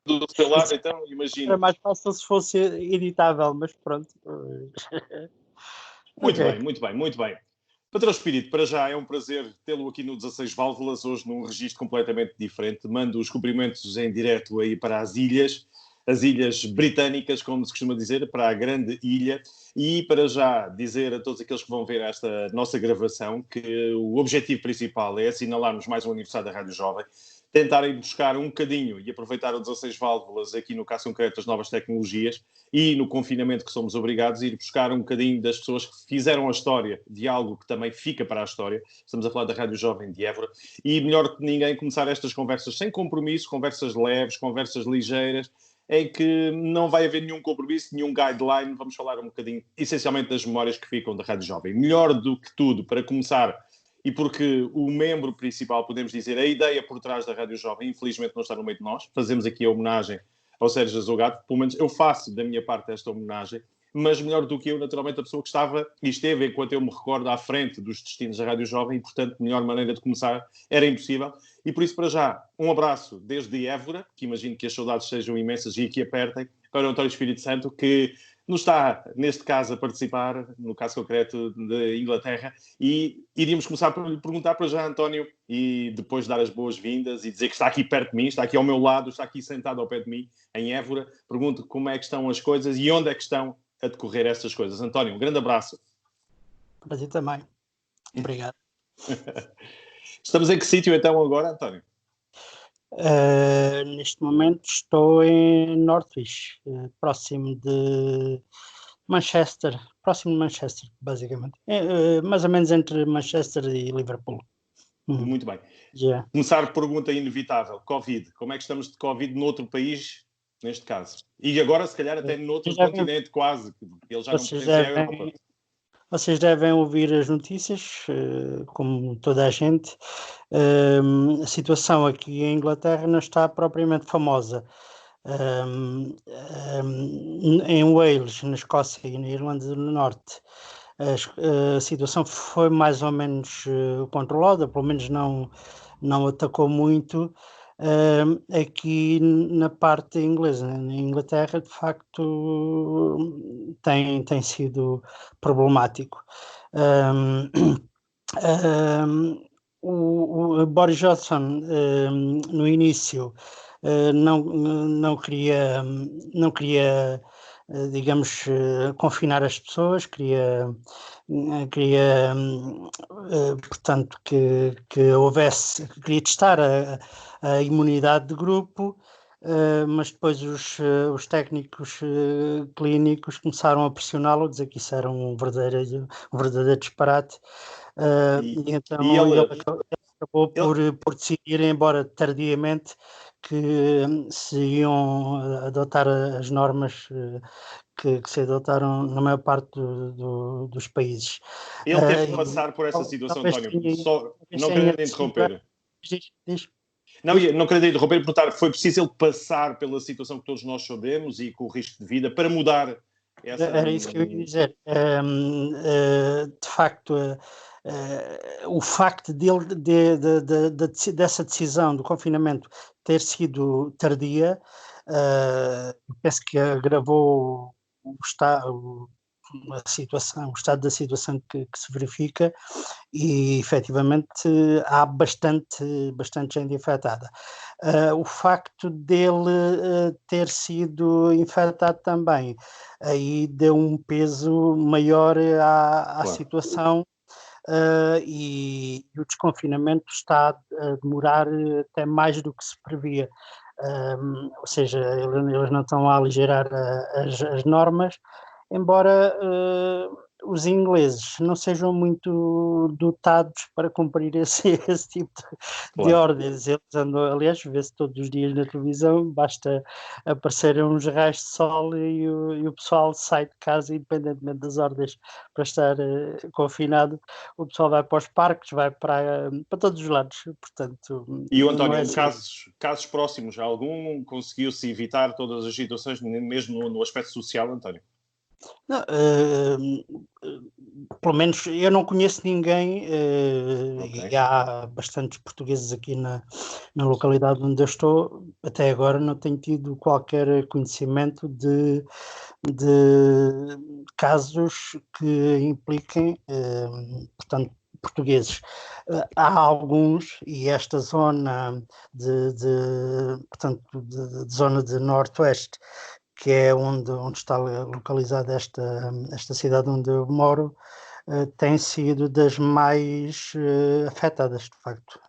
do seu lado, então, imagino. Era mais fácil se fosse editável, mas pronto. Muito bem, muito bem, muito bem. Patrão Espírito, para já é um prazer tê-lo aqui no 16 Válvulas, hoje num registro completamente diferente. Mando os cumprimentos em direto aí para as ilhas britânicas, como se costuma dizer, para a grande ilha. E para já dizer a todos aqueles que vão ver esta nossa gravação que o objetivo principal é assinalarmos mais um aniversário da Rádio Jovem, tentarem buscar um bocadinho e aproveitar o 16 Válvulas aqui no caso concreto das novas tecnologias e no confinamento que somos obrigados a ir buscar um bocadinho das pessoas que fizeram a história de algo que também fica para a história. Estamos a falar da Rádio Jovem de Évora e melhor que ninguém começar estas conversas sem compromisso, conversas leves, conversas ligeiras, em que não vai haver nenhum compromisso, nenhum guideline. Vamos falar um bocadinho, essencialmente, das memórias que ficam da Rádio Jovem. Melhor do que tudo, para começar, e porque o membro principal, podemos dizer, a ideia por trás da Rádio Jovem, infelizmente não está no meio de nós. Fazemos aqui a homenagem ao Sérgio Azogato, pelo menos eu faço da minha parte esta homenagem, mas melhor do que eu, naturalmente, a pessoa que estava e esteve, enquanto eu me recordo, à frente dos destinos da Rádio Jovem, e, portanto, melhor maneira de começar era impossível. E por isso, para já, um abraço desde Évora, que imagino que as saudades sejam imensas e que apertem, para o António Espírito Santo, que nos está, neste caso, a participar, no caso concreto de Inglaterra, e iríamos começar por lhe perguntar para já, António, e depois dar as boas-vindas e dizer que está aqui perto de mim, está aqui ao meu lado, está aqui sentado ao pé de mim, em Évora. Pergunto como é que estão as coisas e onde é que estão a decorrer estas coisas. António, um grande abraço. Para ti também. Obrigado. Estamos em que sítio então agora, António? Neste momento estou em Northwich, próximo de Manchester, basicamente. Mais ou menos entre Manchester e Liverpool. Muito bem. Yeah. Começar pergunta inevitável. Covid. Como é que estamos de Covid noutro país, neste caso? E agora, se calhar, até noutro continente, quase. Ele já não pertence à Europa. Vocês devem ouvir as notícias, como toda a gente. A situação aqui em Inglaterra não está propriamente famosa. Em Wales, na Escócia e na Irlanda do Norte, a situação foi mais ou menos controlada, pelo menos não atacou muito. Aqui na parte inglesa, na Inglaterra, de facto, tem sido problemático. O Boris Johnson, no início, não queria, digamos, confinar as pessoas, queria portanto, que houvesse, queria testar a imunidade de grupo, mas depois os técnicos clínicos começaram a pressioná-lo, a dizer que isso era um verdadeiro disparate. E então ele acabou por decidir, embora tardiamente, que se iam adotar as normas que se adotaram na maior parte dos países. Ele teve que passar por essa situação, António. Não querendo interromper. Não querendo interromper, perguntar, foi preciso ele passar pela situação que todos nós sabemos e com o risco de vida para mudar essa... Era isso que eu ia dizer. De facto, o facto dessa decisão do confinamento ter sido tardia, penso que agravou o estado da situação que se verifica, e efetivamente há bastante gente infectada. O facto dele ter sido infectado também aí deu um peso maior à situação, e o desconfinamento está a demorar até mais do que se previa. Ou seja, eles não estão a aligerar as normas, embora os ingleses não sejam muito dotados para cumprir esse tipo de ordens. Eles andam, aliás, vê-se todos os dias na televisão, basta aparecerem uns raios de sol e o pessoal sai de casa, independentemente das ordens para estar confinado. O pessoal vai para os parques, vai para todos os lados. Portanto, e o António, casos próximos, algum conseguiu-se evitar todas as situações, mesmo no aspecto social, António? Não, pelo menos eu não conheço ninguém, e há bastantes portugueses aqui na localidade onde eu estou. Até agora não tenho tido qualquer conhecimento de casos que impliquem, portanto, portugueses. Há alguns, e esta zona portanto, de zona de Norte-Oeste, que é onde está localizada esta cidade onde eu moro, tem sido das mais afetadas, de facto.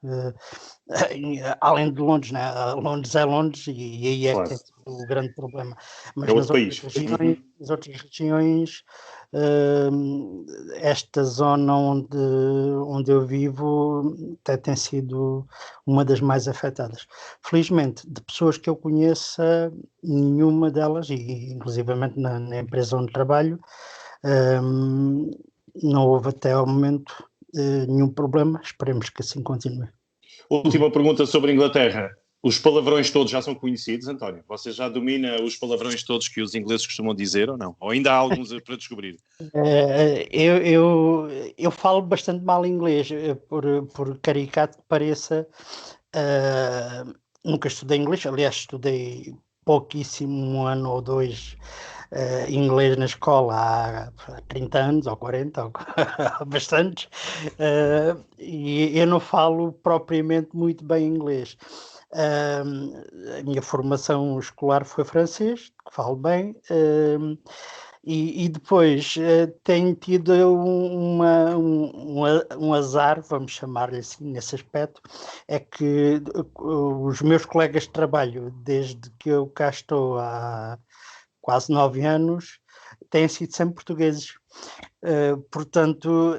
Além de Londres, né? Londres é Londres e aí é que tem sido o grande problema. Mas É outro país. nas outras regiões, esta zona onde eu vivo até tem sido uma das mais afetadas. Felizmente, de pessoas que eu conheça, nenhuma delas, e inclusivamente na empresa onde trabalho, não houve até ao momento nenhum problema. Esperemos que assim continue. Última pergunta sobre a Inglaterra. Os palavrões todos já são conhecidos, António? Você já domina os palavrões todos que os ingleses costumam dizer ou não? Ou ainda há alguns para descobrir? Eu falo bastante mal inglês, por caricato que pareça. Nunca estudei inglês, aliás, estudei pouquíssimo, 1 ano ou 2, inglês na escola há 30 anos ou 40, ou bastantes, e eu não falo propriamente muito bem inglês. A minha formação escolar foi francês, que falo bem, e depois tenho tido um azar, vamos chamar-lhe assim, nesse aspecto, é que os meus colegas de trabalho, desde que eu cá estou há quase 9 anos, têm sido sempre portugueses. Portanto,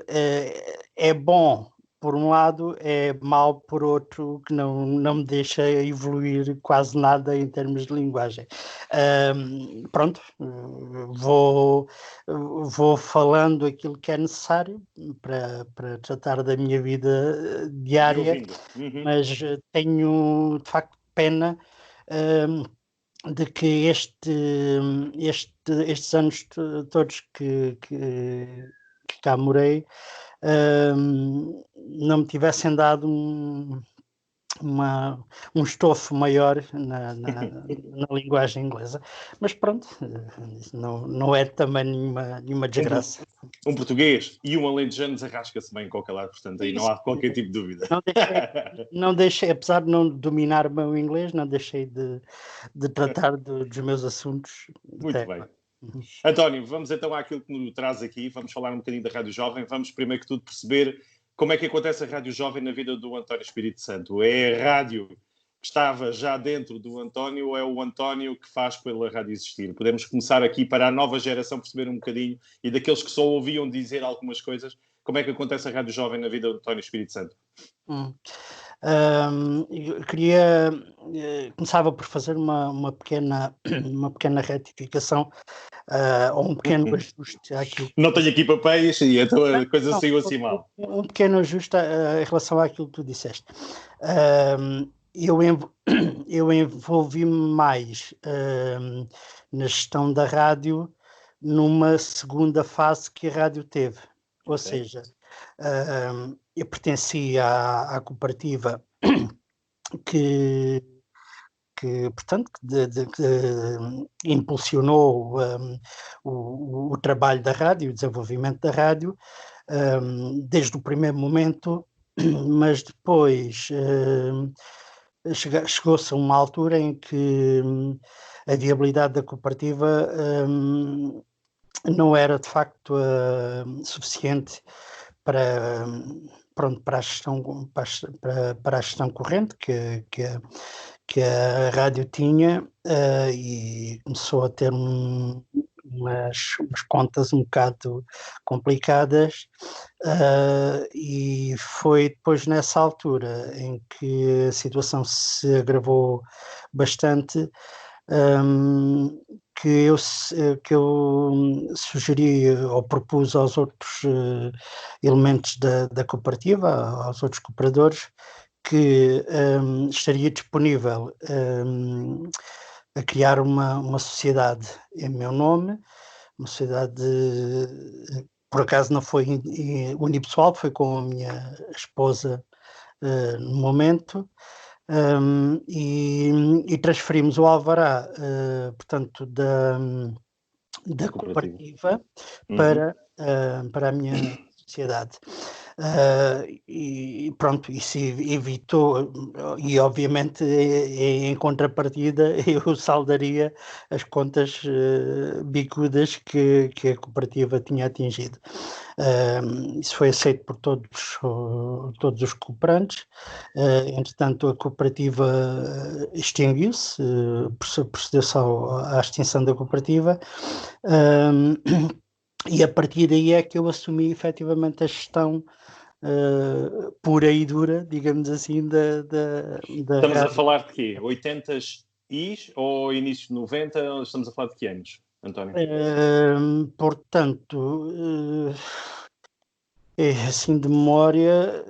é bom por um lado, é mau por outro, que não me deixa evoluir quase nada em termos de linguagem. Pronto, vou falando aquilo que é necessário para tratar da minha vida diária, mas tenho de facto pena de que estes anos todos que cá morei não me tivessem dado um estofo maior na linguagem inglesa. Mas pronto, não é também nenhuma desgraça. Um português e um alentejano arrasca-se bem em qualquer lado, portanto aí não há qualquer tipo de dúvida. Não deixei, apesar de não dominar bem o inglês, não deixei de tratar dos meus assuntos. Muito bem. António, vamos então àquilo que nos traz aqui, vamos falar um bocadinho da Rádio Jovem, vamos primeiro que tudo perceber como é que acontece a Rádio Jovem na vida do António Espírito Santo. É a rádio que estava já dentro do António ou é o António que faz pela rádio existir? Podemos começar aqui para a nova geração perceber um bocadinho e daqueles que só ouviam dizer algumas coisas, como é que acontece a Rádio Jovem na vida do António Espírito Santo? Eu queria começava por fazer uma pequena retificação ou um pequeno ajuste àquilo. Não tenho aqui papéis e então a coisa saiu assim mal. Um pequeno ajuste em relação àquilo que tu disseste. Eu envolvi-me mais na gestão da rádio numa segunda fase que a rádio teve. Ou seja, eu pertencia à cooperativa que portanto, que impulsionou o trabalho da rádio, o desenvolvimento da rádio, desde o primeiro momento, mas depois chegou-se a uma altura em que a viabilidade da cooperativa não era de facto suficiente para a gestão, para a gestão corrente que a rádio tinha, e começou a ter umas contas um bocado complicadas, e foi depois nessa altura em que a situação se agravou bastante, que eu sugeri ou propus aos outros elementos da cooperativa, aos outros cooperadores, que estaria disponível a criar uma sociedade em meu nome, uma sociedade, por acaso não foi unipessoal, foi com a minha esposa no momento, e transferimos o alvará, portanto, da cooperativa para a minha sociedade. E pronto, isso evitou, e obviamente em contrapartida eu saldaria as contas bicudas que a cooperativa tinha atingido. Isso foi aceito por todos os cooperantes. Entretanto, a cooperativa extinguiu-se, procedeu-se à extinção da cooperativa. E a partir daí é que eu assumi efetivamente a gestão pura e dura, digamos assim, da Estamos rádio. a falar de quê? 80s ou início de 90? Estamos a falar de que anos, António? Portanto, assim de memória,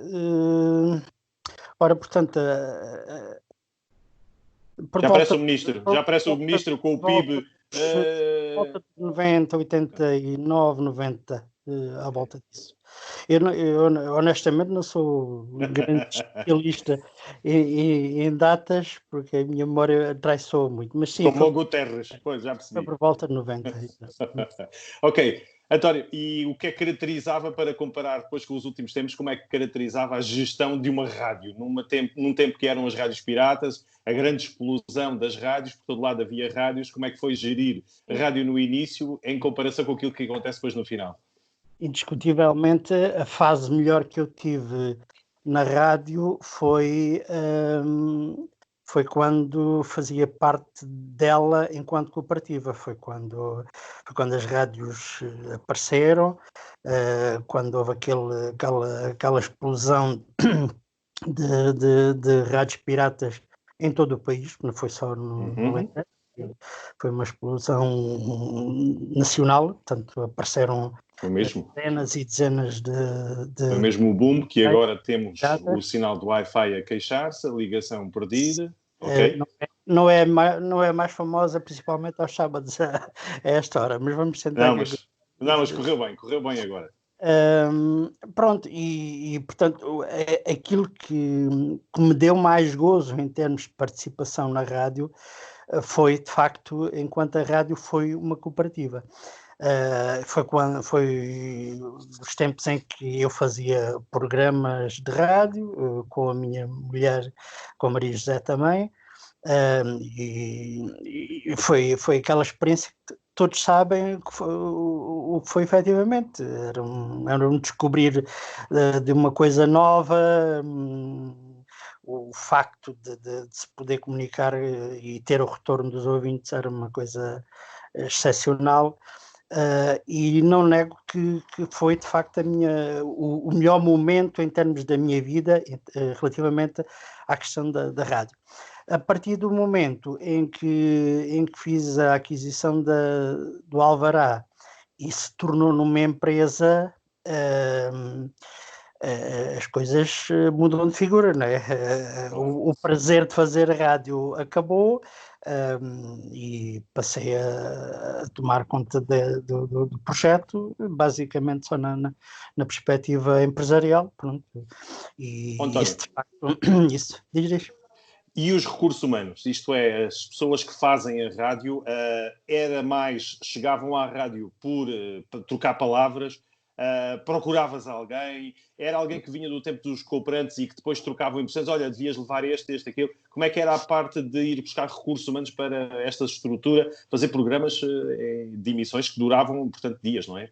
ora, portanto, já aparece o ministro com o PIB. Volta de 90, 89, 90, à volta disso. Eu honestamente não sou um grande especialista em datas, porque a minha memória traiçoa muito. Mas sim, como o Guterres, pois, já percebi. Foi por volta de 90. Ok. António, e o que é que caracterizava, para comparar depois com os últimos tempos, como é que caracterizava a gestão de uma rádio? Num tempo que eram as rádios piratas, a grande explosão das rádios, por todo lado havia rádios, como é que foi gerir a rádio no início em comparação com aquilo que acontece depois no final? Indiscutivelmente, a fase melhor que eu tive na rádio foi quando fazia parte dela enquanto cooperativa, foi quando as rádios apareceram, quando houve aquela explosão de rádios piratas em todo o país, não foi só no Alentejo, foi uma explosão nacional, portanto apareceram dezenas e dezenas de... Foi mesmo o boom, que agora temos o sinal do Wi-Fi a queixar-se, a ligação perdida. Okay. Não é mais famosa, principalmente aos sábados a esta hora, mas vamos tentar... Mas correu bem agora. Pronto, e portanto aquilo que me deu mais gozo em termos de participação na rádio foi, de facto, enquanto a rádio foi uma cooperativa. Foi os tempos em que eu fazia programas de rádio com a minha mulher, com a Maria José também, e foi aquela experiência que todos sabem o que foi efetivamente. Era um descobrir de uma coisa nova. O facto de se poder comunicar e ter o retorno dos ouvintes era uma coisa excepcional. E não nego que foi de facto o melhor momento em termos da minha vida relativamente à questão da rádio. A partir do momento em que fiz a aquisição do Alvará e se tornou numa empresa, as coisas mudam de figura, não é? O prazer de fazer rádio acabou, e passei a tomar conta do projeto, basicamente só na perspectiva empresarial. Pronto. E isso, de facto, diz. E os recursos humanos, isto é, as pessoas que fazem a rádio, chegavam à rádio por trocar palavras, procuravas alguém, era alguém que vinha do tempo dos cooperantes e que depois trocavam impressões, olha, devias levar este, aquilo. Como é que era a parte de ir buscar recursos humanos para esta estrutura, fazer programas de emissões que duravam, portanto, dias, não é?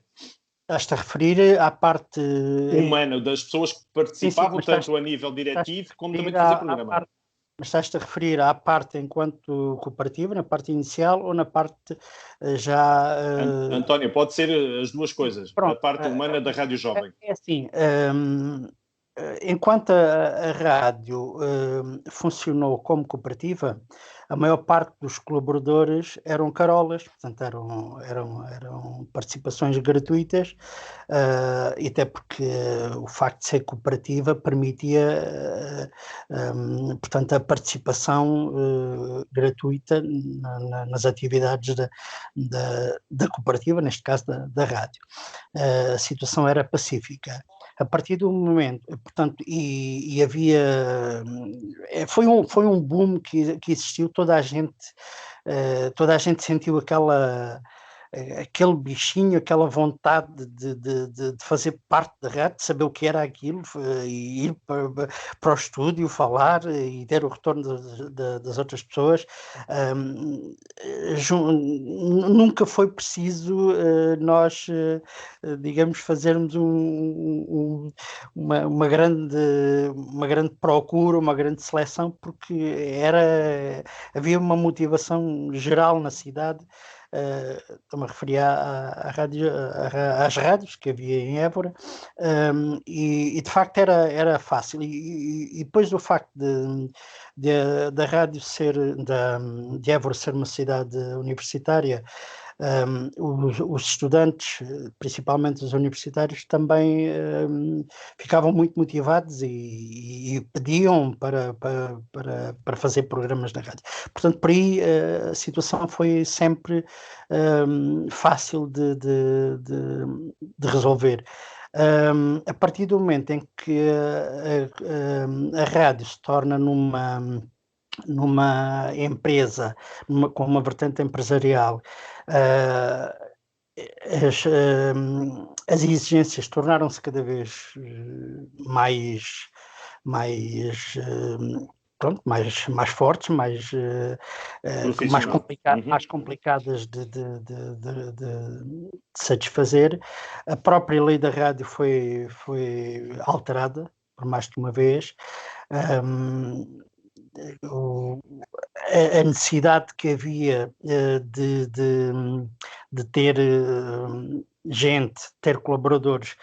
Estás-te a referir à parte humana, das pessoas que participavam, sim, tanto a nível diretivo como também de fazer programa. Mas estás-te a referir à parte enquanto cooperativa, na parte inicial ou na parte já... António, pode ser as duas coisas. Pronto, a parte humana da Rádio Jovem. É assim, enquanto a rádio funcionou como cooperativa, a maior parte dos colaboradores eram carolas, portanto eram participações gratuitas, e até porque o facto de ser cooperativa permitia, portanto, a participação gratuita nas atividades da cooperativa, neste caso da rádio. A situação era pacífica. A partir do momento, portanto, e havia, foi um boom que existiu, toda a gente sentiu aquele bichinho, aquela vontade de fazer parte da rádio, de saber o que era aquilo, e ir para o estúdio, falar e ter o retorno das outras pessoas. Nunca foi preciso nós, digamos, fazermos uma grande procura, uma grande seleção, porque havia uma motivação geral na cidade. Estou-me a referir às rádios que havia em Évora, e de facto era fácil, e depois do facto da rádio de Évora ser uma cidade universitária, os estudantes, principalmente os universitários, também ficavam muito motivados e pediam para fazer programas na rádio. Portanto, por aí a situação foi sempre fácil de resolver. A partir do momento em que a rádio se torna numa empresa, com uma vertente empresarial, as exigências tornaram-se cada vez mais fortes, mais complicadas de satisfazer. A própria lei da rádio foi alterada por mais de uma vez. A necessidade que havia de ter gente, ter colaboradores,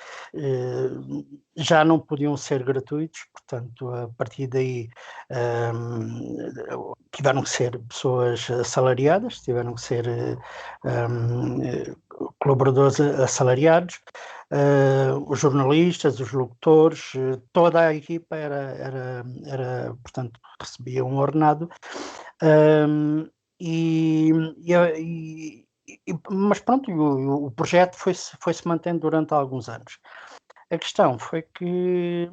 já não podiam ser gratuitos, portanto, a partir daí tiveram que ser pessoas assalariadas, tiveram que ser colaboradores assalariados. Os jornalistas, os locutores, toda a equipa portanto, recebia um ordenado, mas pronto, o projeto foi-se mantendo durante alguns anos. A questão foi que,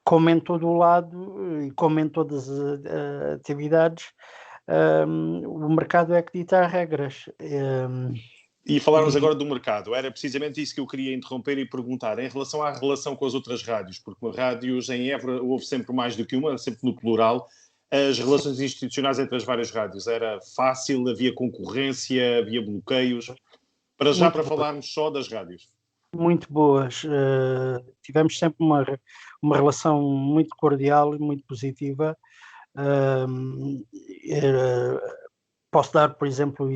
como em todo o lado e como em todas as atividades, o mercado é que dita as regras. E falarmos agora do mercado, era precisamente isso que eu queria interromper e perguntar, em relação à relação com as outras rádios, porque rádios em Évora houve sempre mais do que uma, sempre no plural. As relações institucionais entre as várias rádios, era fácil, havia concorrência, havia bloqueios? Para falarmos só das rádios. Muito boas. Tivemos sempre uma relação muito cordial e muito positiva. Posso dar, por exemplo,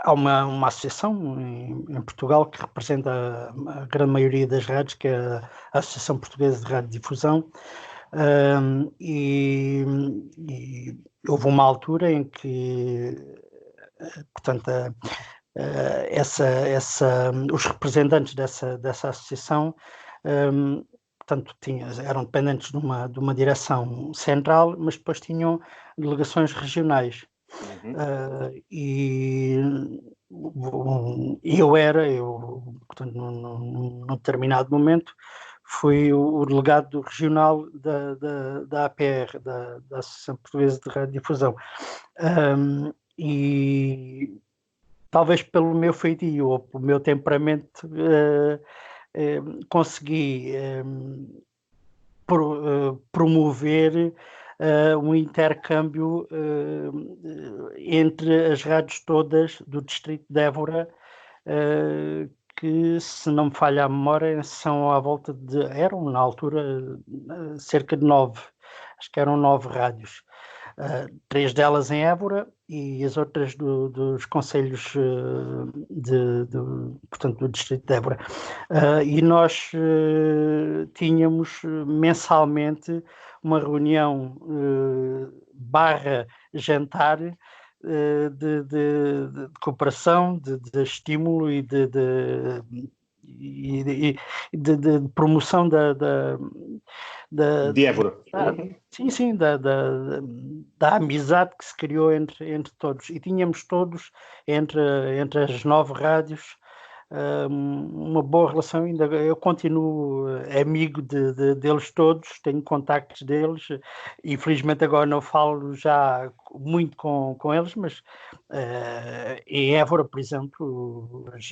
há uma associação em Portugal que representa a grande maioria das rádios, que é a Associação Portuguesa de Radiodifusão, e houve uma altura em que, portanto, os representantes dessa associação, portanto, eram dependentes de uma direção central, mas depois tinham delegações regionais. E portanto, num determinado momento, fui o delegado regional da APR, da Associação Portuguesa de Radiodifusão. E talvez pelo meu feitio ou pelo meu temperamento, consegui promover um intercâmbio entre as rádios todas do distrito de Évora, que, se não me falha a memória, são à volta eram na altura cerca de 9, acho que eram 9 rádios. 3 delas em Évora e as outras dos concelhos portanto, do distrito de Évora. E nós tínhamos mensalmente uma reunião barra jantar de cooperação, de estímulo e de promoção de Évora. Sim, da amizade que se criou entre todos. E tínhamos todos, entre as 9 rádios, uma boa relação. Ainda eu continuo amigo deles todos, tenho contactos deles. Infelizmente agora não falo já muito com eles, mas em Évora, por exemplo, as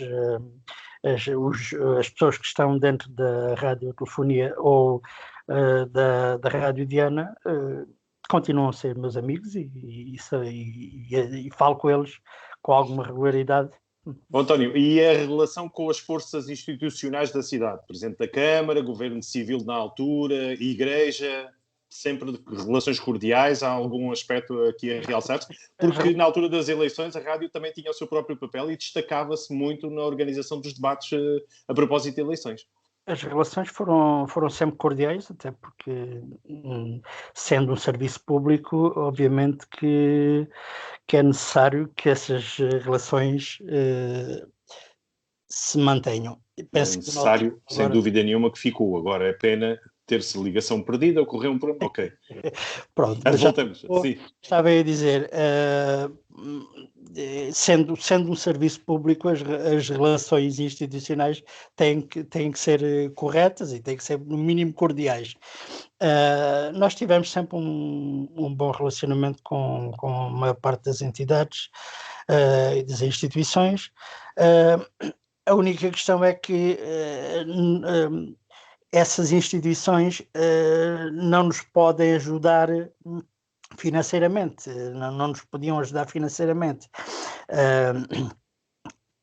pessoas que estão dentro da radiotelefonia ou da Rádio Diana continuam a ser meus amigos e falo com eles com alguma regularidade. Bom, António, e a relação com as forças institucionais da cidade? Presidente da Câmara, Governo Civil na altura, Igreja, sempre de relações cordiais? Há algum aspecto aqui a realçar-se? Porque na altura das eleições a rádio também tinha o seu próprio papel e destacava-se muito na organização dos debates a propósito de eleições. As relações foram sempre cordiais, até porque, sendo um serviço público, obviamente que é necessário que essas relações se mantenham. Penso é necessário, que sem dúvida nenhuma, que ficou. Agora é pena ter-se ligação perdida, ocorreu um problema. Ok. Pronto, mas voltamos. Sim. Estava a dizer, sendo um serviço público, as relações institucionais têm que ser corretas e têm que ser, no mínimo, cordiais. Nós tivemos sempre um bom relacionamento com a maior parte das entidades e das instituições. A única questão é que essas instituições não nos podem ajudar financeiramente, não nos podiam ajudar financeiramente.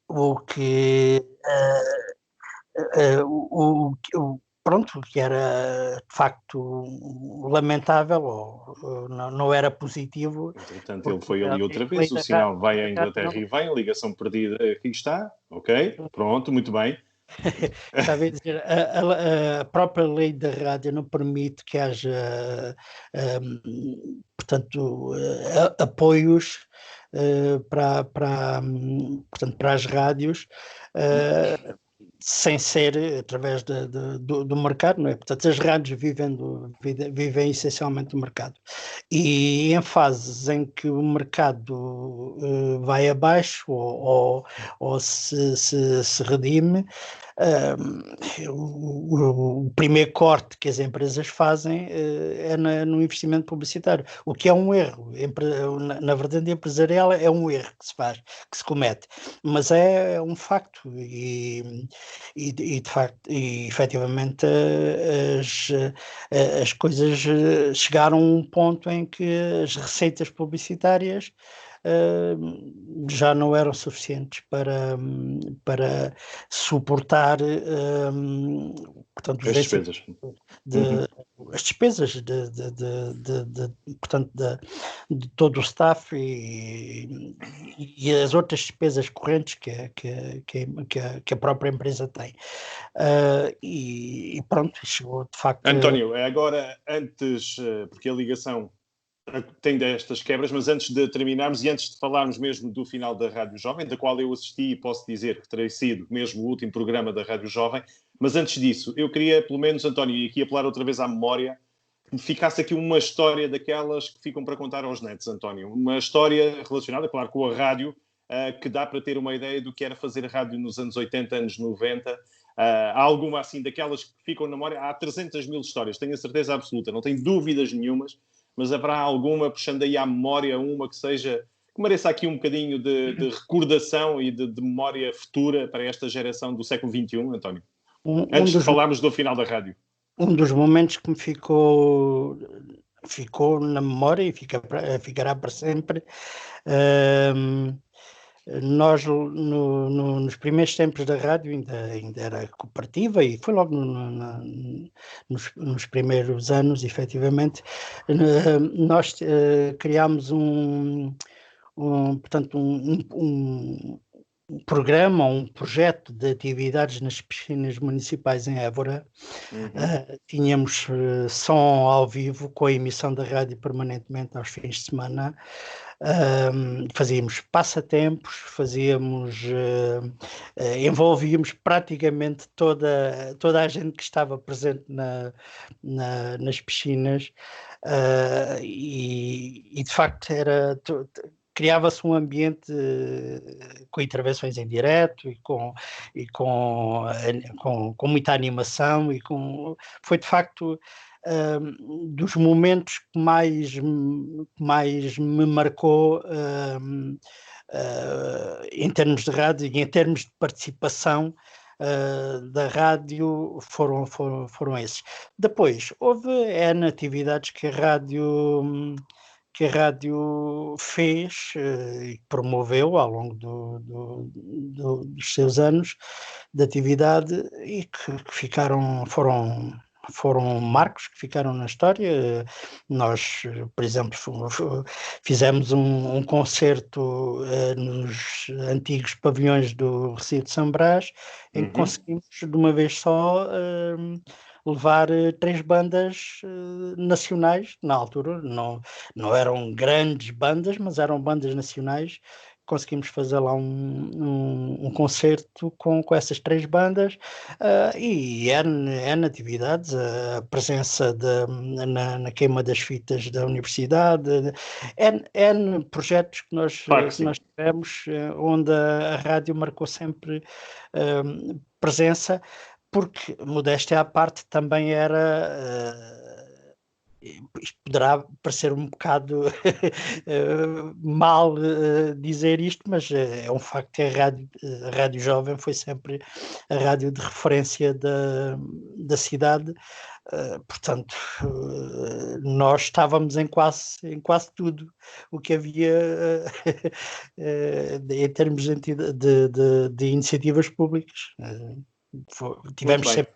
O que pronto, que era de facto lamentável ou não era positivo. Entretanto, ele foi ali outra vez, o sinal vai à Inglaterra e vem, a ligação perdida aqui está, ok, pronto, muito bem. Estava a dizer, a própria lei da rádio não permite que haja, portanto, apoios portanto, para as rádios, sem ser através do mercado, não é? Portanto, as rádios vivem essencialmente do mercado. E em fases em que o mercado vai abaixo ou se redime, o primeiro corte que as empresas fazem é no investimento publicitário, o que é um erro. Na verdade, empresarial é um erro que se faz, que se comete, mas é um facto e de facto, e efetivamente as coisas chegaram a um ponto em que as receitas publicitárias já não eram suficientes para suportar portanto, as despesas. As despesas portanto, de todo o staff e as outras despesas correntes que a própria empresa tem. E pronto, chegou de facto... António, agora antes, porque a ligação tem destas quebras, mas antes de terminarmos e antes de falarmos mesmo do final da Rádio Jovem, da qual eu assisti e posso dizer que terei sido mesmo o último programa da Rádio Jovem, mas antes disso, eu queria pelo menos, António, e aqui apelar outra vez à memória, que ficasse aqui uma história daquelas que ficam para contar aos netos, António. Uma história relacionada, claro, com a rádio, que dá para ter uma ideia do que era fazer rádio nos anos 80, anos 90. Há alguma assim daquelas que ficam na memória? Há 300 mil histórias, tenho a certeza absoluta, não tenho dúvidas nenhumas, mas haverá alguma, puxando aí à memória, uma que seja, que mereça aqui um bocadinho de recordação e de memória futura para esta geração do século XXI, António? Antes de falarmos do final da rádio. Um dos momentos que me ficou na memória e ficará para sempre Nós, nos primeiros tempos da rádio, ainda era cooperativa, e foi logo nos primeiros anos, efetivamente, nós criámos portanto, um programa, um projeto de atividades nas piscinas municipais em Évora. Tínhamos som ao vivo, com a emissão da rádio permanentemente aos fins de semana. Fazíamos passatempos, envolvíamos praticamente toda a gente que estava presente nas piscinas, e de facto criava-se um ambiente com intervenções em direto e com muita animação, foi de facto dos momentos que mais me marcou em termos de rádio e em termos de participação da rádio, foram esses. Depois, houve N atividades que a rádio fez e promoveu ao longo dos seus anos de atividade, e que foram marcos que ficaram na história. Nós, por exemplo, fizemos um concerto nos antigos pavilhões do Recio de São Brás, em que conseguimos de uma vez só levar 3 bandas nacionais. Na altura não eram grandes bandas, mas eram bandas nacionais. Conseguimos fazer lá um concerto com essas 3 bandas, e N atividades, a presença na queima das fitas da universidade, N projetos que nós tivemos, onde a rádio marcou sempre presença, porque, modéstia à parte, também era... isto poderá parecer um bocado mal dizer isto, mas é um facto que a Rádio Jovem foi sempre a rádio de referência da cidade. Portanto, nós estávamos em quase tudo o que havia em termos de iniciativas públicas. Tivemos sempre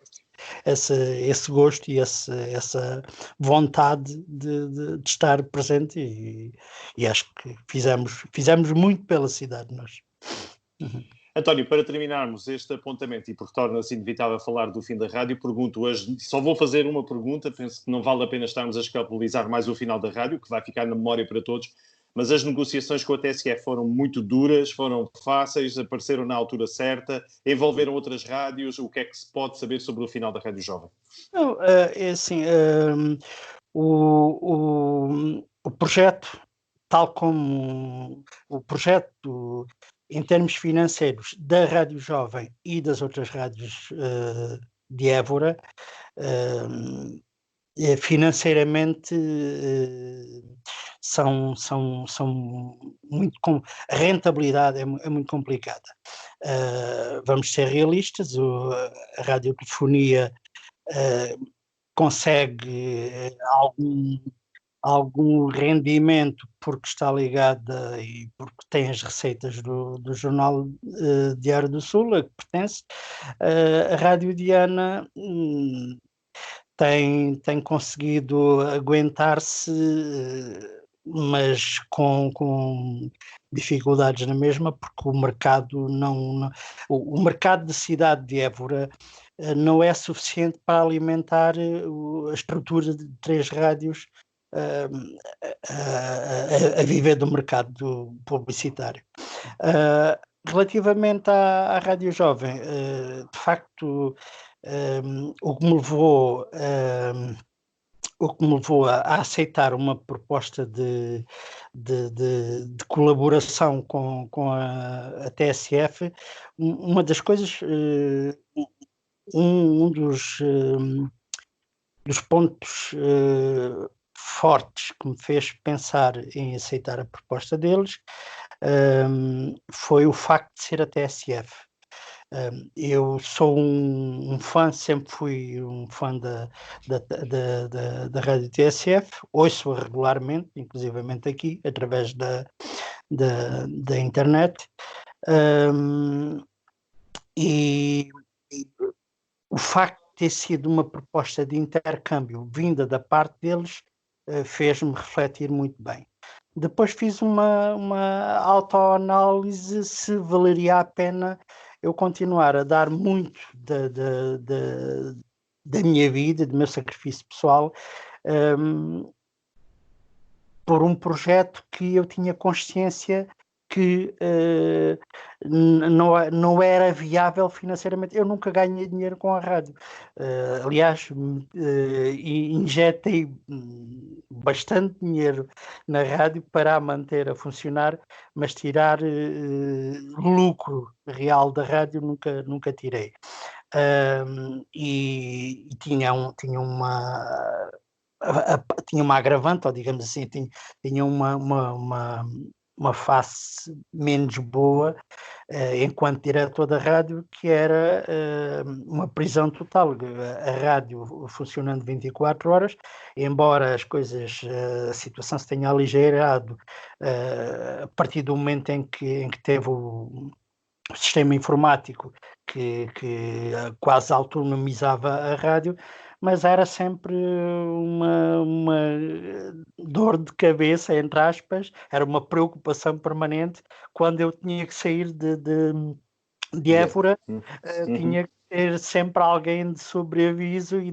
esse gosto e essa vontade de estar presente, e acho que fizemos muito pela cidade nós. António, para terminarmos este apontamento, e porque torna-se inevitável falar do fim da rádio, só vou fazer uma pergunta, penso que não vale a pena estarmos a escapulizar mais o final da rádio, que vai ficar na memória para todos, mas as negociações com a TSF foram muito duras, foram fáceis, apareceram na altura certa, envolveram outras rádios. O que é que se pode saber sobre o final da Rádio Jovem? Não, é assim, o projeto, tal como o projeto em termos financeiros da Rádio Jovem e das outras rádios de Évora, financeiramente são muito... A rentabilidade é muito complicada. Vamos ser realistas, a radiotelefonia consegue algum rendimento porque está ligada e porque tem as receitas do Jornal Diário do Sul, a que pertence. A Rádio Diana tem conseguido aguentar-se, mas com dificuldades na mesma, porque o mercado o mercado da cidade de Évora não é suficiente para alimentar a estrutura de 3 rádios a viver do mercado publicitário. Relativamente à Rádio Jovem, de facto, o que me levou a aceitar uma proposta de colaboração com a TSF, uma das coisas, um dos pontos fortes que me fez pensar em aceitar a proposta deles foi o facto de ser a TSF. Eu sou um fã, sempre fui um fã da Rádio TSF, ouço-a regularmente, inclusivamente aqui, através da internet. Um, e, e o facto de ter sido uma proposta de intercâmbio vinda da parte deles fez-me refletir muito bem. Depois fiz uma autoanálise se valeria a pena eu continuar a dar muito da minha vida, do meu sacrifício pessoal, por um projeto que eu tinha consciência que não era viável financeiramente. Eu nunca ganhei dinheiro com a rádio. Aliás, injetei bastante dinheiro na rádio para a manter a funcionar, mas tirar lucro real da rádio nunca tirei. E tinha uma agravante, ou digamos assim, tinha uma face menos boa enquanto diretor da rádio, que era uma prisão total. A rádio funcionando 24 horas, embora a situação se tenha aligeirado a partir do momento em que teve o sistema informático que quase autonomizava a rádio, mas era sempre uma dor de cabeça, entre aspas, era uma preocupação permanente quando eu tinha que sair de Évora, tinha que ter sempre alguém de sobreaviso e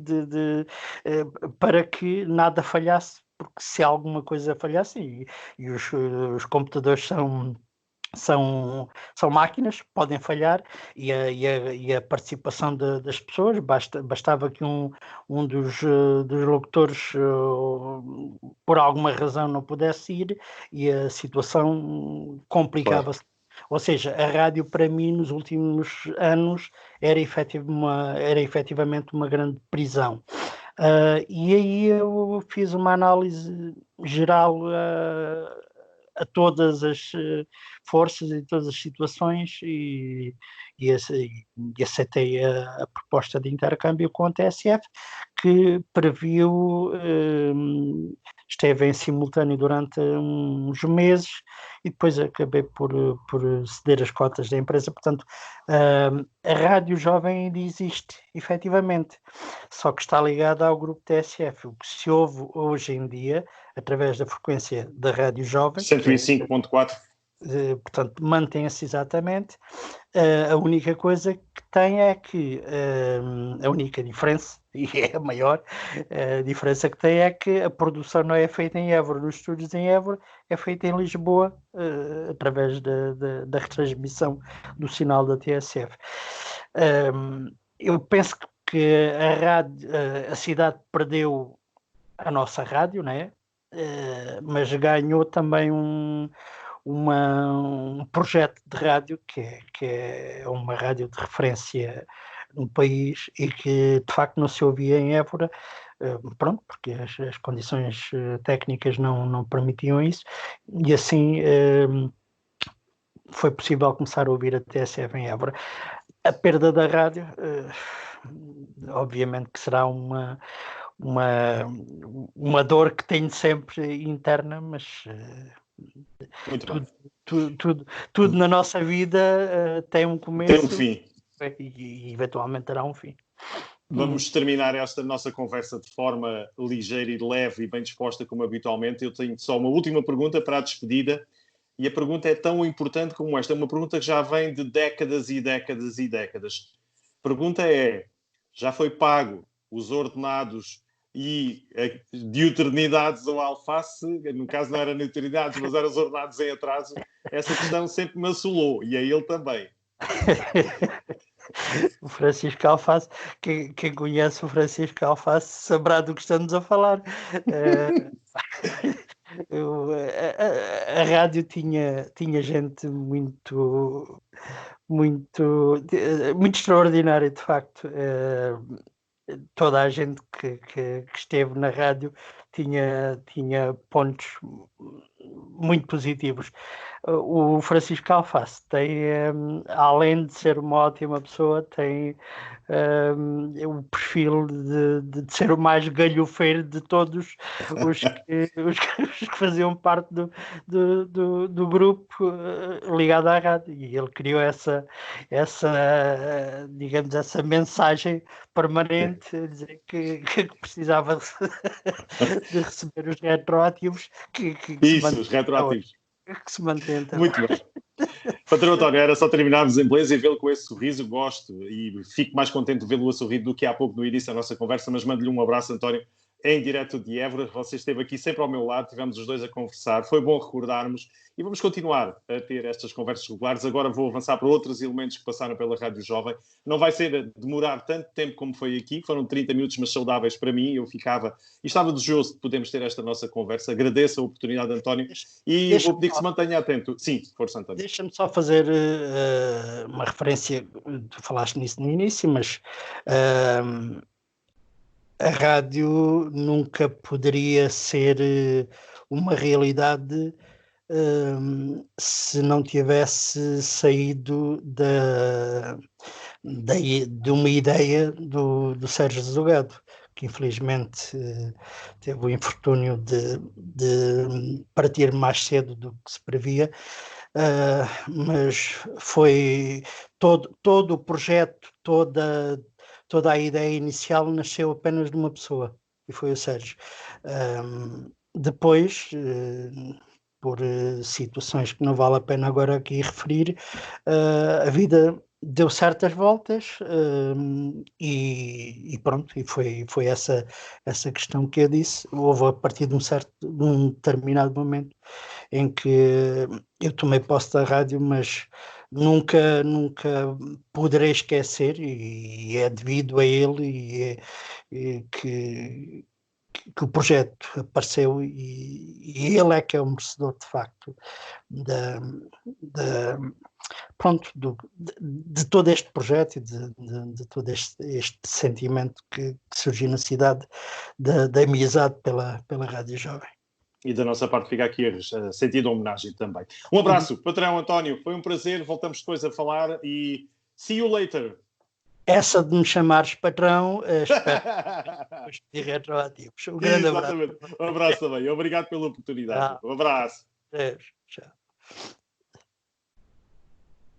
para que nada falhasse, porque se alguma coisa falhasse, e os computadores são máquinas, podem falhar, e a participação das pessoas, bastava que um dos locutores por alguma razão não pudesse ir e a situação complicava-se. Claro. Ou seja, a rádio para mim nos últimos anos era efetivamente uma grande prisão. E aí eu fiz uma análise geral a todas as forças e todas as situações e aceitei a proposta de intercâmbio com a TSF, que previu, esteve em simultâneo durante uns meses e depois acabei por ceder as cotas da empresa. Portanto, a Rádio Jovem ainda existe, efetivamente, só que está ligada ao grupo TSF. O que se ouve hoje em dia, através da frequência da Rádio Jovem, 105.4, portanto, mantém-se exatamente. A única coisa que tem é que a única diferença, e é a maior diferença que tem, é que a produção não é feita em Évora, nos estúdios em Évora, é feita em Lisboa, através da retransmissão do sinal da TSF. Eu penso que a cidade perdeu a nossa rádio, né? Mas ganhou também um projeto de rádio que é uma rádio de referência no país e que de facto não se ouvia em Évora, pronto, porque as condições técnicas não permitiam isso, e assim foi possível começar a ouvir a TSF em Évora. A perda da rádio, obviamente que será uma dor que tenho sempre interna, mas tudo na nossa vida tem um começo, tem um fim, e eventualmente terá um fim. Vamos terminar esta nossa conversa de forma ligeira e leve e bem disposta como habitualmente. Eu tenho só uma última pergunta para a despedida, e a pergunta é tão importante como esta. É uma pergunta que já vem de décadas e décadas e décadas. A pergunta é: já foi pago os ordenados e diuturnidades ao alface? No caso não era diuturnidades, mas eram os ordenados em atraso. Essa questão sempre me assolou, e a ele também. O Francisco Alface, quem conhece o Francisco Alface saberá do que estamos a falar. A rádio tinha gente muito extraordinária, de facto. Toda a gente que esteve na rádio tinha pontos muito positivos. O Francisco Alface tem, além de ser uma ótima pessoa, tem o perfil de ser o mais galhofeiro de todos os que faziam parte do grupo ligado à rádio. E ele criou digamos, essa mensagem permanente a dizer que precisava de receber os retroativos que se Isso, os retroativos. que se mantém até Muito bem. Patrão António, era só terminarmos em beleza e vê-lo com esse sorriso. Gosto e fico mais contente de vê-lo a sorrir do que há pouco no início da nossa conversa, mas mando-lhe um abraço, António, em direto de Évora. Você esteve aqui sempre ao meu lado, tivemos os dois a conversar, foi bom recordarmos e vamos continuar a ter estas conversas regulares. Agora vou avançar para outros elementos que passaram pela Rádio Jovem. Não vai ser demorar tanto tempo como foi aqui, foram 30 minutos, mas saudáveis para mim. Eu ficava e estava desejoso de podermos ter esta nossa conversa. Agradeço a oportunidade, António, e vou pedir que se mantenha atento. Sim, força, António. Deixa-me só fazer uma referência, tu falaste nisso no início, mas a rádio nunca poderia ser uma realidade se não tivesse saído de uma ideia do Sérgio Zogado, que infelizmente teve o infortúnio de partir mais cedo do que se previa, mas foi todo o projeto, toda a ideia inicial nasceu apenas de uma pessoa, e foi o Sérgio. Depois, por situações que não vale a pena agora aqui referir, a vida deu certas voltas, e pronto, e foi essa questão que eu disse. Houve a partir de um determinado momento em que eu tomei posse da rádio, mas nunca poderei esquecer, e é devido a ele que o projeto apareceu, e ele é que é o merecedor de facto pronto, de todo este projeto e de todo este sentimento que surgiu na cidade da amizade pela Rádio Jovem. E da nossa parte fica aqui a sentido homenagem também. Um abraço, patrão António, foi um prazer, voltamos depois a falar e see you later. Essa de me chamares patrão, espero pedir retroativos. Um grande abraço. Exatamente. Um abraço também. Obrigado pela oportunidade. Um abraço. Adeus. Tchau.